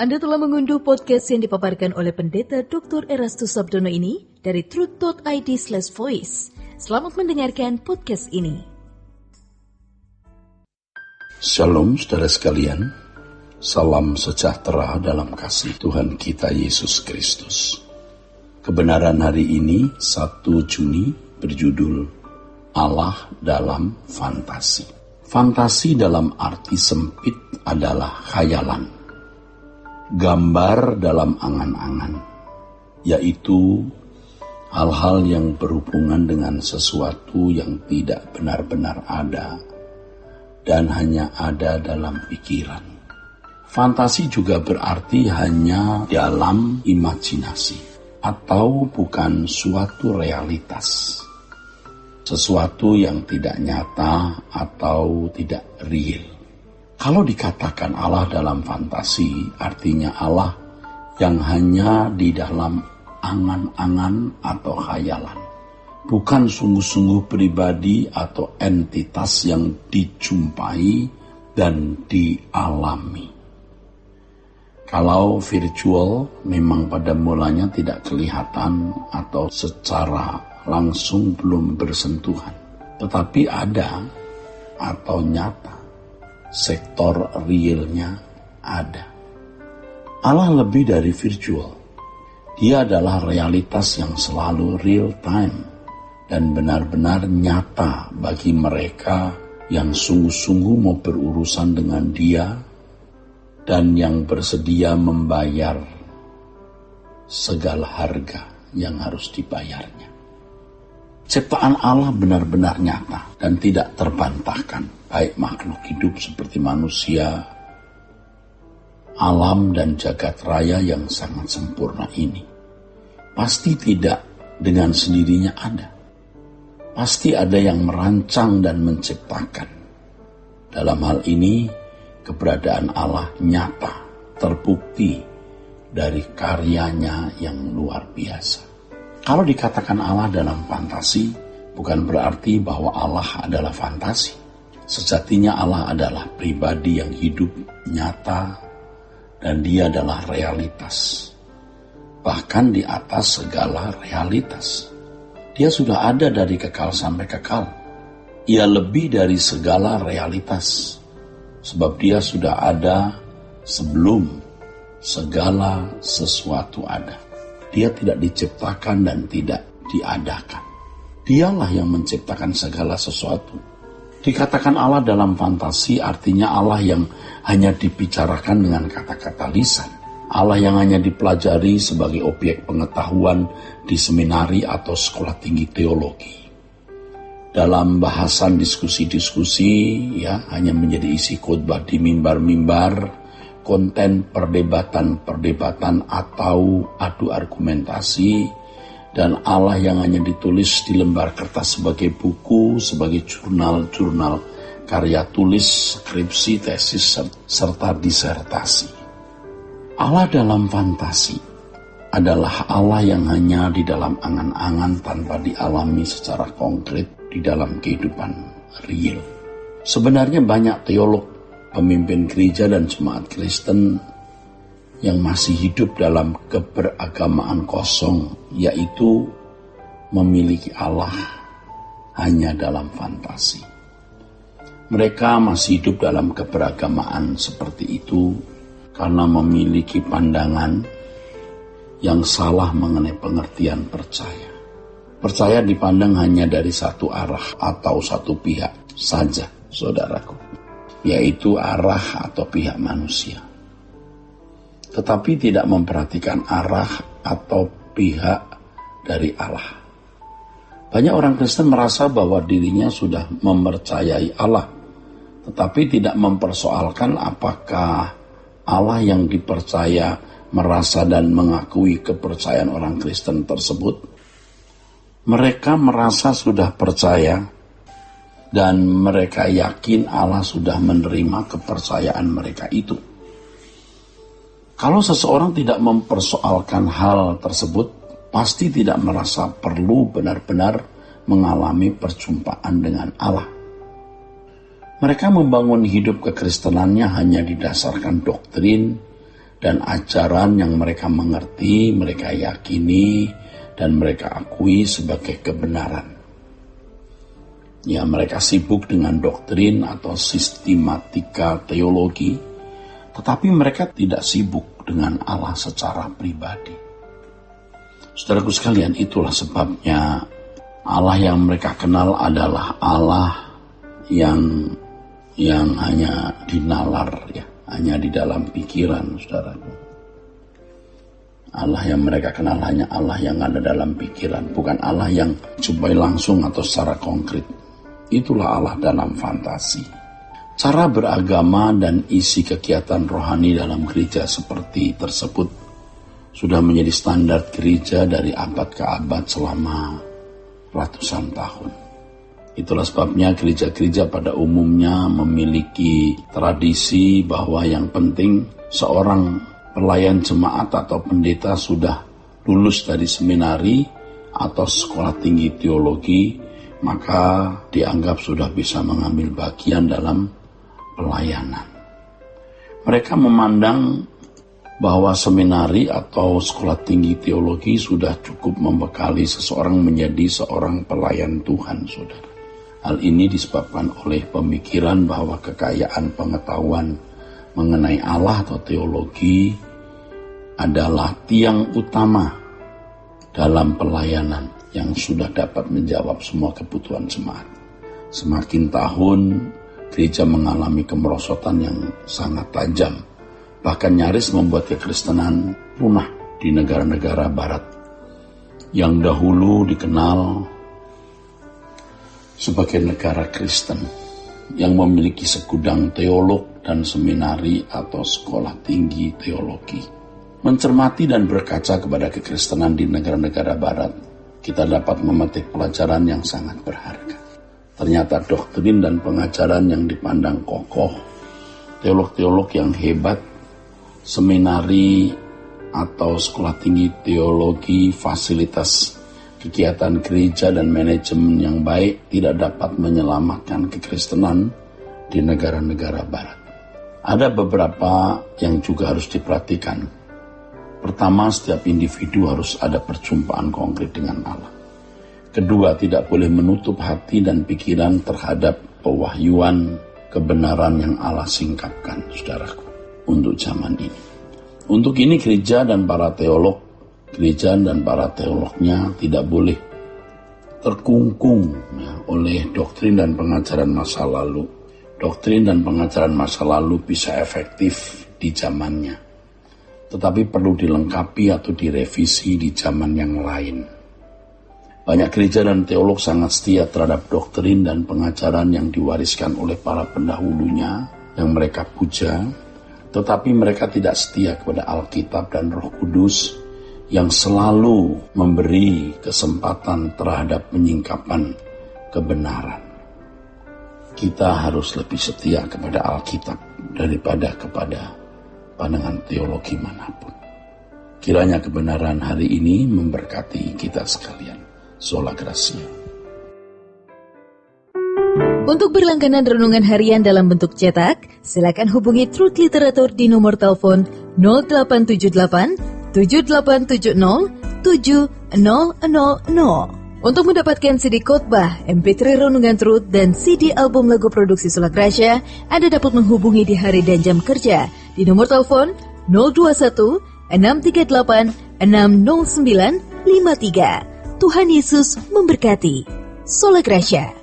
Anda telah mengunduh podcast yang dipaparkan oleh Pendeta Dr. Erastus Sabdono ini dari truth.id/voice. Selamat mendengarkan podcast ini. Shalom saudara sekalian, salam sejahtera dalam kasih Tuhan kita Yesus Kristus. Kebenaran hari ini 1 Juni berjudul Allah dalam fantasi. Fantasi dalam arti sempit adalah khayalan, gambar dalam angan-angan, yaitu hal-hal yang berhubungan dengan sesuatu yang tidak benar-benar ada dan hanya ada dalam pikiran. Fantasi juga berarti hanya dalam imajinasi atau bukan suatu realitas, sesuatu yang tidak nyata atau tidak real. Kalau dikatakan Allah dalam fantasi, artinya Allah yang hanya di dalam angan-angan atau khayalan, bukan sungguh-sungguh pribadi atau entitas yang dijumpai dan dialami. Kalau virtual memang pada mulanya tidak kelihatan atau secara langsung belum bersentuhan, tetapi ada atau nyata. Sektor realnya ada. Allah lebih dari virtual. Dia adalah realitas yang selalu real time dan benar-benar nyata bagi mereka yang sungguh-sungguh mau berurusan dengan Dia dan yang bersedia membayar segala harga yang harus dibayarnya. Ciptaan Allah benar-benar nyata dan tidak terbantahkan, baik makhluk hidup seperti manusia, alam dan jagat raya yang sangat sempurna ini. Pasti tidak dengan sendirinya ada. Pasti ada yang merancang dan menciptakan. Dalam hal ini, keberadaan Allah nyata, terbukti dari karyanya yang luar biasa. Kalau dikatakan Allah dalam fantasi, bukan berarti bahwa Allah adalah fantasi. Sejatinya Allah adalah pribadi yang hidup, nyata, dan Dia adalah realitas. Bahkan di atas segala realitas. Dia sudah ada dari kekal sampai kekal. Ia lebih dari segala realitas. Sebab Dia sudah ada sebelum segala sesuatu ada. Dia tidak diciptakan dan tidak diadakan. Dialah yang menciptakan segala sesuatu. Dikatakan Allah dalam fantasi artinya Allah yang hanya dibicarakan dengan kata-kata lisan. Allah yang hanya dipelajari sebagai objek pengetahuan di seminari atau sekolah tinggi teologi. Dalam bahasan diskusi-diskusi, hanya menjadi isi khotbah di mimbar-mimbar, konten perdebatan-perdebatan atau adu argumentasi, dan Allah yang hanya ditulis di lembar kertas sebagai buku, sebagai jurnal-jurnal karya tulis, skripsi, tesis, serta disertasi. Allah dalam fantasi adalah Allah yang hanya di dalam angan-angan tanpa dialami secara konkret di dalam kehidupan real. Sebenarnya banyak teolog, pemimpin gereja dan jemaat Kristen yang masih hidup dalam keberagamaan kosong, yaitu memiliki Allah hanya dalam fantasi. Mereka masih hidup dalam keberagamaan seperti itu karena memiliki pandangan yang salah mengenai pengertian percaya. Percaya dipandang hanya dari satu arah atau satu pihak saja, saudaraku, yaitu arah atau pihak manusia. Tetapi tidak memperhatikan arah atau pihak dari Allah. Banyak orang Kristen merasa bahwa dirinya sudah mempercayai Allah, tetapi tidak mempersoalkan apakah Allah yang dipercaya merasa dan mengakui kepercayaan orang Kristen tersebut. Mereka merasa sudah percaya dan mereka yakin Allah sudah menerima kepercayaan mereka itu. Kalau seseorang tidak mempersoalkan hal tersebut, pasti tidak merasa perlu benar-benar mengalami perjumpaan dengan Allah. Mereka membangun hidup kekristenannya hanya didasarkan doktrin dan ajaran yang mereka mengerti, mereka yakini, dan mereka akui sebagai kebenaran. Ya, mereka sibuk dengan doktrin atau sistematika teologi, tetapi mereka tidak sibuk dengan Allah secara pribadi. Saudaraku sekalian, itulah sebabnya Allah yang mereka kenal adalah Allah yang hanya dinalar, ya, hanya di dalam pikiran, saudaraku. Allah yang mereka kenal hanya Allah yang ada dalam pikiran, bukan Allah yang jumpai langsung atau secara konkret. Itulah Allah dalam fantasi. Cara beragama dan isi kegiatan rohani dalam gereja seperti tersebut sudah menjadi standar gereja dari abad ke abad selama ratusan tahun. Itulah sebabnya gereja-gereja pada umumnya memiliki tradisi bahwa yang penting seorang pelayan jemaat atau pendeta sudah lulus dari seminari atau sekolah tinggi teologi, maka dianggap sudah bisa mengambil bagian dalam pelayanan. Mereka memandang bahwa seminari atau sekolah tinggi teologi sudah cukup membekali seseorang menjadi seorang pelayan Tuhan, saudara. Hal ini disebabkan oleh pemikiran bahwa kekayaan pengetahuan mengenai Allah atau teologi adalah tiang utama dalam pelayanan yang sudah dapat menjawab semua kebutuhan jemaat. Semakin tahun, gereja mengalami kemerosotan yang sangat tajam, bahkan nyaris membuat kekristenan punah di negara-negara barat yang dahulu dikenal sebagai negara Kristen yang memiliki segudang teolog dan seminari atau sekolah tinggi teologi. Mencermati dan berkaca kepada kekristenan di negara-negara barat, kita dapat memetik pelajaran yang sangat berharga. Ternyata doktrin dan pengajaran yang dipandang kokoh, teolog-teolog yang hebat, seminari atau sekolah tinggi teologi, fasilitas kegiatan gereja dan manajemen yang baik tidak dapat menyelamatkan kekristenan di negara-negara barat. Ada beberapa yang juga harus diperhatikan. Pertama, setiap individu harus ada perjumpaan konkret dengan Allah. Kedua, tidak boleh menutup hati dan pikiran terhadap pewahyuan kebenaran yang Allah singkapkan, saudaraku, untuk zaman ini. Untuk ini gereja dan para teolognya tidak boleh terkungkung oleh doktrin dan pengajaran masa lalu. Doktrin dan pengajaran masa lalu bisa efektif di zamannya, tetapi perlu dilengkapi atau direvisi di zaman yang lain. Banyak gereja dan teolog sangat setia terhadap doktrin dan pengajaran yang diwariskan oleh para pendahulunya yang mereka puja, tetapi mereka tidak setia kepada Alkitab dan Roh Kudus yang selalu memberi kesempatan terhadap penyingkapan kebenaran. Kita harus lebih setia kepada Alkitab daripada kepada pandangan teologi manapun. Kiranya kebenaran hari ini memberkati kita sekalian. Sola Gracia. Untuk berlangganan renungan harian dalam bentuk cetak, silakan hubungi Truth Literatur di nomor telepon 0878 7870 7000. Untuk mendapatkan CD khotbah, MP3 renungan Truth, dan CD album lagu produksi Sola Gracia, Anda dapat menghubungi di hari dan jam kerja di nomor telepon 021 638 60953. Tuhan Yesus memberkati. Sola Gracia.